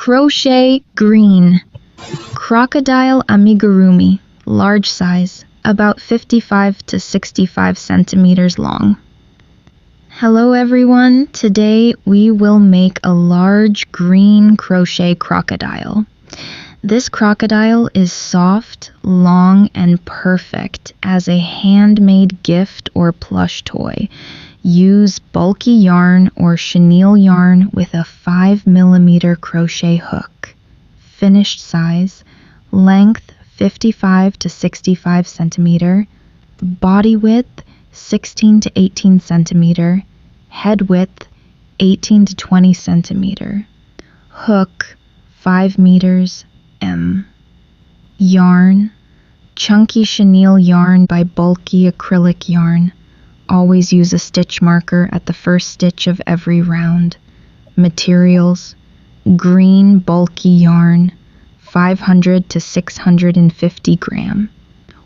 Crochet green. Crocodile amigurumi, large size, about 55 to 65 centimeters long. Hello everyone, today we will make a large green crochet crocodile. This crocodile is soft, long, and perfect as a handmade gift or plush toy. Use bulky yarn or chenille yarn with a 5mm crochet hook. Finished size, length 55 to 65 centimeter, body width 16 to 18 centimeter, head width 18 to 20 centimeter, hook 5 meters M. Yarn, chunky chenille yarn by bulky acrylic yarn. Always use a stitch marker at the first stitch of every round. Materials, green bulky yarn, 500 to 650 gram.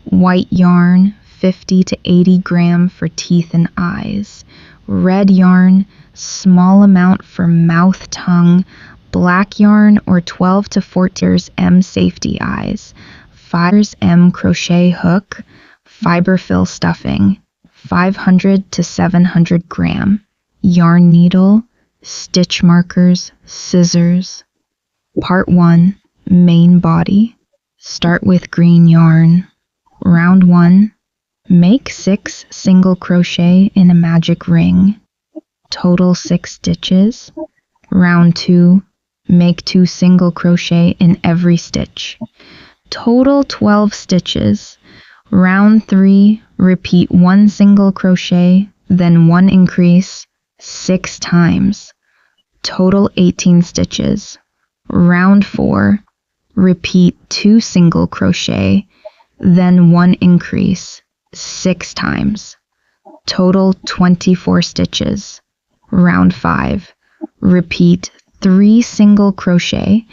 White yarn, 50 to 80 gram for teeth and eyes. Red yarn, small amount for mouth, tongue. Black yarn or 12 to 14 M safety eyes. 5 M crochet hook. Fiberfill stuffing, 500 to 700 gram. Yarn needle, stitch markers, scissors. Part 1. Main body. Start with green yarn. Round 1. Make 6 single crochet in a magic ring. Total 6 stitches. Round 2. Make 2 single crochet in every stitch. Total 12 stitches. Round 3. Repeat 1 single crochet, then 1 increase 6 times. Total 18 stitches. Round 4. Repeat 2 single crochet, then 1 increase 6 times. Total 24 stitches. Round 5. Repeat 3 single crochet,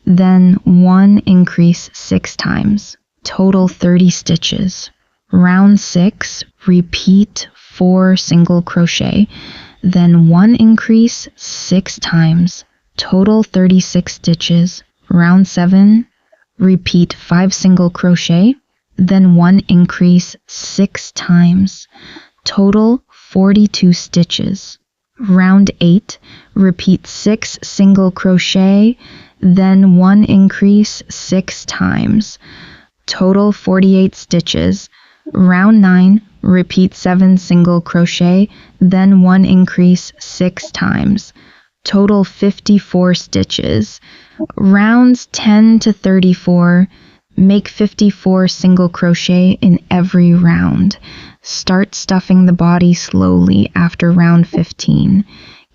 then 1 increase 6 times. Total 30 stitches. Round 6, repeat 4 single crochet, then 1 increase 6 times. Total 36 stitches. Round 7, repeat 5 single crochet, then 1 increase 6 times. Total 42 stitches. Round 8, repeat 6 single crochet, then 1 increase 6 times. Total 48 stitches. Round 9, repeat 7 single crochet, then 1 increase 6 times. Total 54 stitches. Rounds 10 to 34, make 54 single crochet in every round. Start stuffing the body slowly after round 15.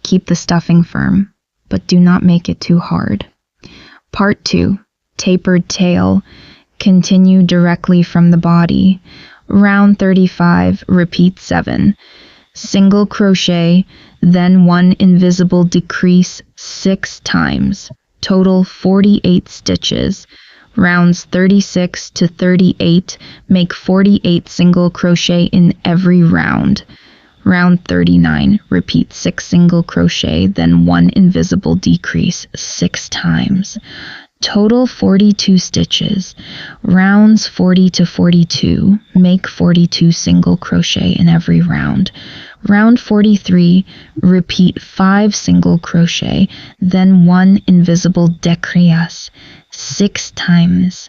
Keep the stuffing firm, but do not make it too hard. Part 2. Tapered tail. Continue directly from the body. Round 35, repeat 7. Single crochet, then 1 invisible decrease 6 times. Total 48 stitches. Rounds 36 to 38, make 48 single crochet in every round. Round 39, repeat 6 single crochet, then 1 invisible decrease 6 times. Total 42 stitches. Rounds 40 to 42, make 42 single crochet in every round. Round 43, repeat 5 single crochet, then 1 invisible decrease 6 times.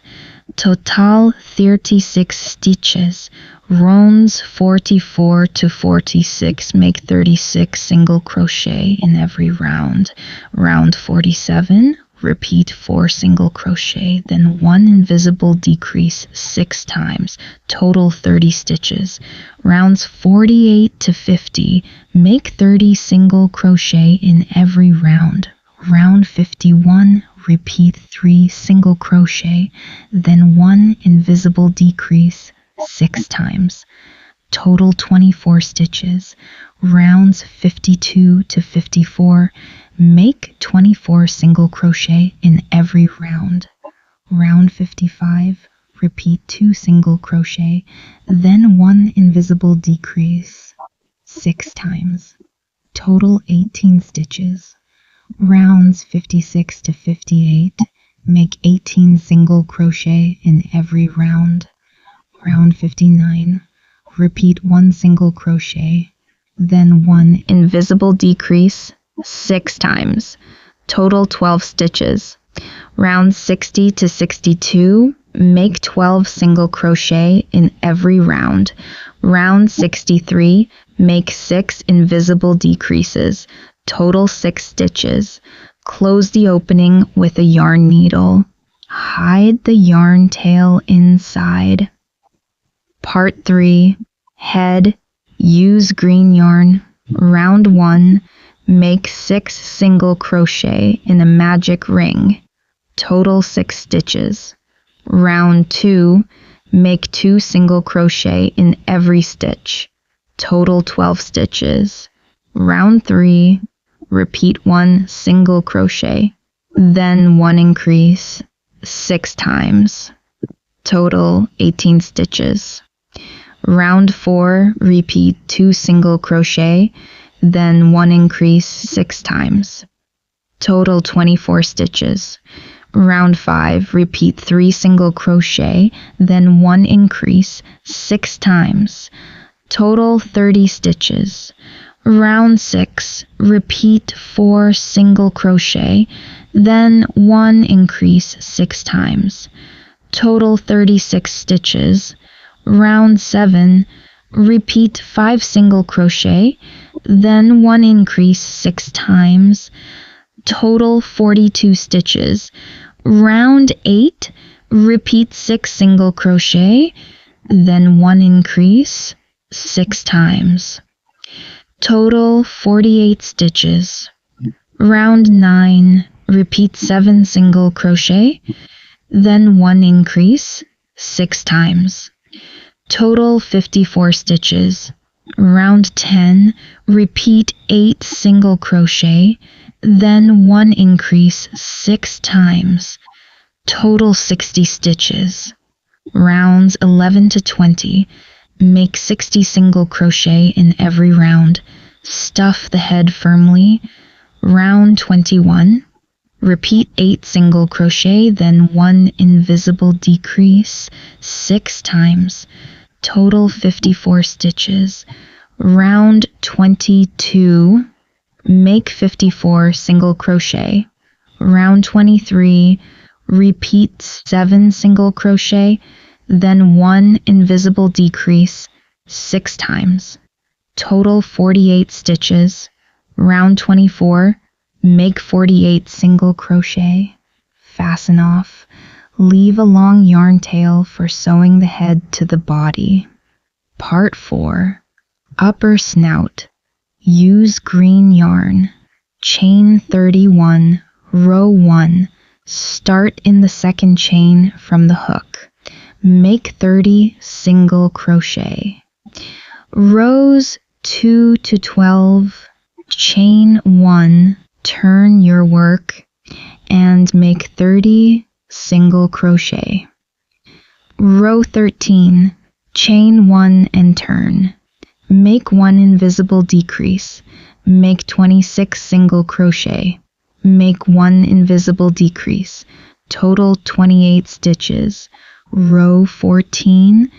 Total 36 stitches. Rounds 44 to 46, make 36 single crochet in every round. Round 47, repeat 4 single crochet, then 1 invisible decrease 6 times. Total 30 stitches. Rounds 48 to 50, make 30 single crochet in every round. Round 51, repeat 3 single crochet, then 1 invisible decrease 6 times. Total 24 stitches. Rounds 52 to 54, make 24 single crochet in every round. Round 55, repeat 2 single crochet, then 1 invisible decrease 6 times. Total 18 stitches. Rounds 56 to 58, make 18 single crochet in every round. Round 59, repeat 1 single crochet, then 1 invisible decrease 6 times, total 12 stitches. Round 60 to 62, make 12 single crochet in every round. Round 63, make 6 invisible decreases, total 6 stitches. Close the opening with a yarn needle. Hide the yarn tail inside. Part 3, head, use green yarn. Round 1, make 6 single crochet in a magic ring, total 6 stitches. Round 2, make 2 single crochet in every stitch, total 12 stitches. Round 3, repeat 1 single crochet, then 1 increase 6 times, total 18 stitches. Round 4, repeat 2 single crochet, then 1 increase 6 times, total 24 stitches. Round 5, repeat 3 single crochet, then 1 increase 6 times, total 30 stitches. Round 6, repeat 4 single crochet, then 1 increase 6 times, total 36 stitches. Round 7, repeat 5 single crochet, then 1 increase 6 times, total 42 stitches. Round 8, repeat 6 single crochet, then 1 increase 6 times, total 48 stitches. Round 9, repeat 7 single crochet, then 1 increase 6 times, total 54 stitches. Round 10, repeat 8 single crochet, then 1 increase 6 times, total 60 stitches. Rounds 11 to 20, make 60 single crochet in every round, stuff the head firmly. Round 21, repeat 8 single crochet, then 1 invisible decrease 6 times, total 54 stitches. Round 22, make 54 single crochet. Round 23, repeat 7 single crochet, then 1 invisible decrease 6 times, total 48 stitches. Round 24, make 48 single crochet, fasten off, leave a long yarn tail for sewing the head to the body. Part 4, upper snout, use green yarn, chain 31, row 1, start in the second chain from the hook, make 30 single crochet. Rows 2 to 12, chain 1, turn your work, and make 30 single crochet. Row 13, chain 1 and turn. Make 1 invisible decrease. Make 26 single crochet. Make 1 invisible decrease. Total 28 stitches. Row 14,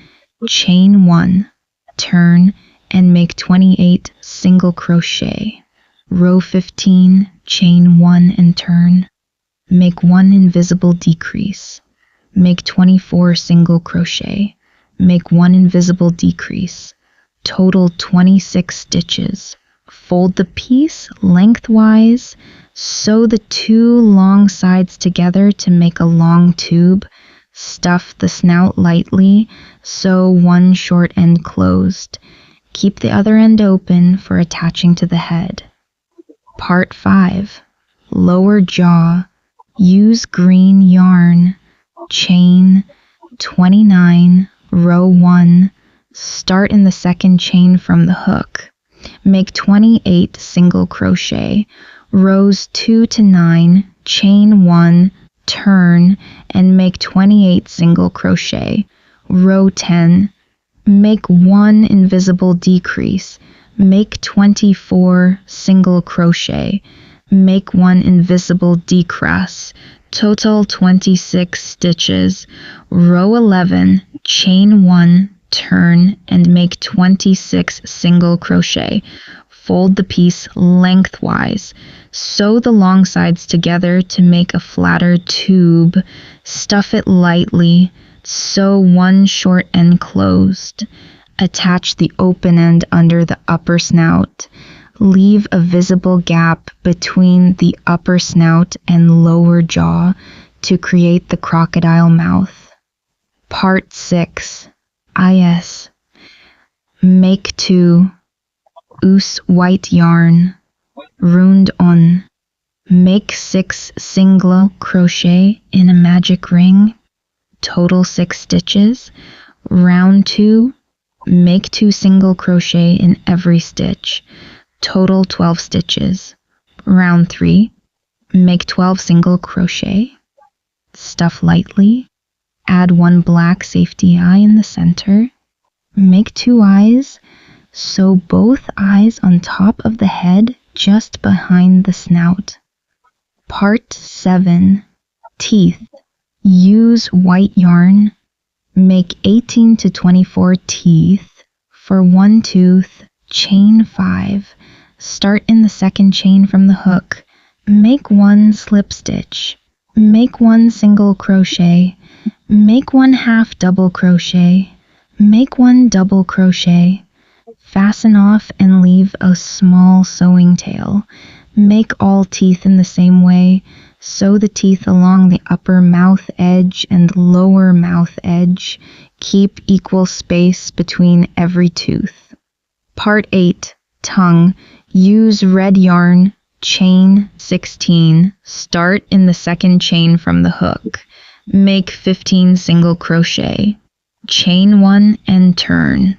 chain 1, turn, and make 28 single crochet. Row 15, chain 1 and turn. Make 1 invisible decrease. Make 24 single crochet. Make 1 invisible decrease. Total 26 stitches. Fold the piece lengthwise. Sew the 2 long sides together to make a long tube. Stuff the snout lightly. Sew 1 short end closed. Keep the other end open for attaching to the head. Part 5. Lower jaw. Use green yarn. Chain 29, row 1. Start in the second chain from the hook. Make 28 single crochet. Rows 2 to 9, chain 1, turn, and make 28 single crochet. Row 10, make 1 invisible decrease. Make 24 single crochet. make one invisible decrease, total 26 stitches, row 11, chain 1, turn, and make 26 single crochet. Fold the piece lengthwise. Sew the long sides together to make a flatter tube. Stuff it lightly. Sew one short end closed. Attach the open end under the upper snout. Leave a visible gap between the upper snout and lower jaw to create the crocodile mouth. Part 6. IS. Make 2. Use white yarn. Rund on. Make 6 single crochet in a magic ring. Total 6 stitches. Round 2. Make 2 single crochet in every stitch. Total 12 stitches. Round 3. Make 12 single crochet. Stuff lightly. Add 1 black safety eye in the center. Make 2 eyes. Sew both eyes on top of the head just behind the snout. Part 7. Teeth. Use white yarn. Make 18 to 24 teeth. For 1 tooth, chain 5. Start in the second chain from the hook. Make 1 slip stitch. Make 1 single crochet. Make 1 half double crochet. Make 1 double crochet. Fasten off and leave a small sewing tail. Make all teeth in the same way. Sew the teeth along the upper mouth edge and lower mouth edge. Keep equal space between every tooth. Part 8. Tongue. Use red yarn. Chain 16. Start in the second chain from the hook. Make 15 single crochet. Chain 1 and turn.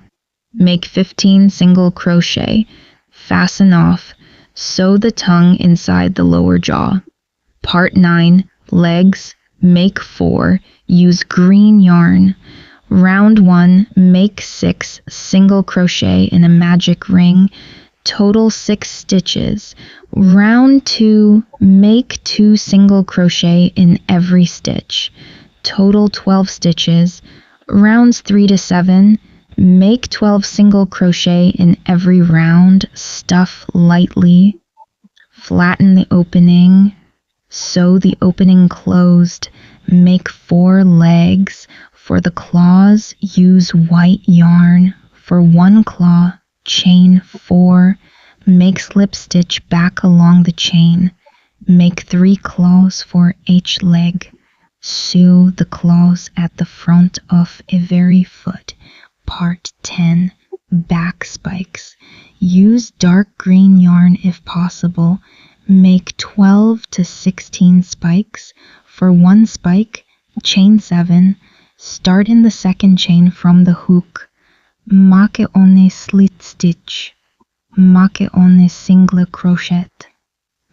Make 15 single crochet. Fasten off. Sew the tongue inside the lower jaw. Part 9. Legs. Make 4. Use green yarn. Round 1. Make 6 single crochet in a magic ring. Total 6 stitches. Round 2. Make 2 single crochet in every stitch. Total 12 stitches. Rounds 3 to 7. Make 12 single crochet in every round. Stuff lightly. Flatten the opening. Sew the opening closed. Make 4 legs. For the claws, use white yarn. For 1 claw, chain 4. Make slip stitch back along the chain. Make 3 claws for each leg. Sew the claws at the front of every foot. Part 10. Back spikes. Use dark green yarn if possible. Make 12 to 16 spikes. For 1 spike, chain 7. Start in the second chain from the hook. Make one slit stitch. Make one single crochet.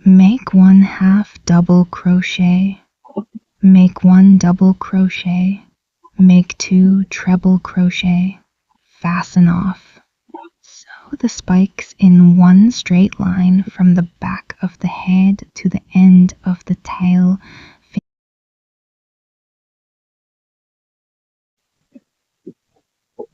Make 1 half double crochet. Make 1 double crochet. Make 2 treble crochet. Fasten off. Sew the spikes in 1 straight line from the back of the head to the end of the tail.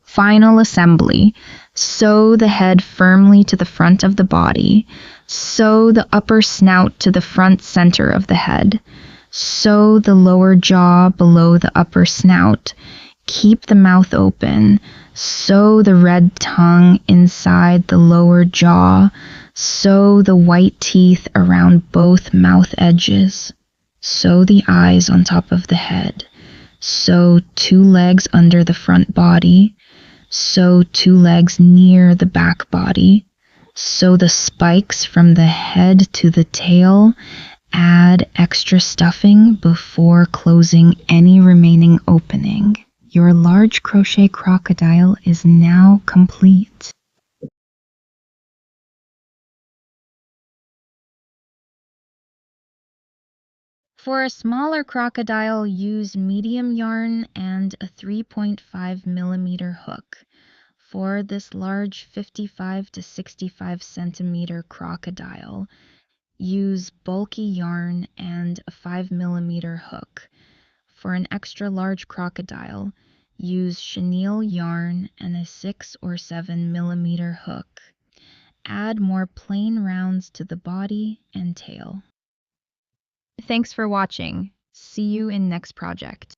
Final assembly. Sew the head firmly to the front of the body. Sew the upper snout to the front center of the head. Sew the lower jaw below the upper snout. Keep the mouth open. Sew the red tongue inside the lower jaw. Sew the white teeth around both mouth edges. Sew the eyes on top of the head. Sew 2 legs under the front body. Sew 2 legs near the back body. Sew the spikes from the head to the tail. Add extra stuffing before closing any remaining opening. Your large crochet crocodile is now complete. For a smaller crocodile, use medium yarn and a 3.5 millimeter hook. For this large 55 to 65 centimeter crocodile, use bulky yarn and a 5mm hook. For an extra large crocodile, use chenille yarn and a 6 or 7mm hook. Add more plain rounds to the body and tail. Thanks for watching. See you in next project.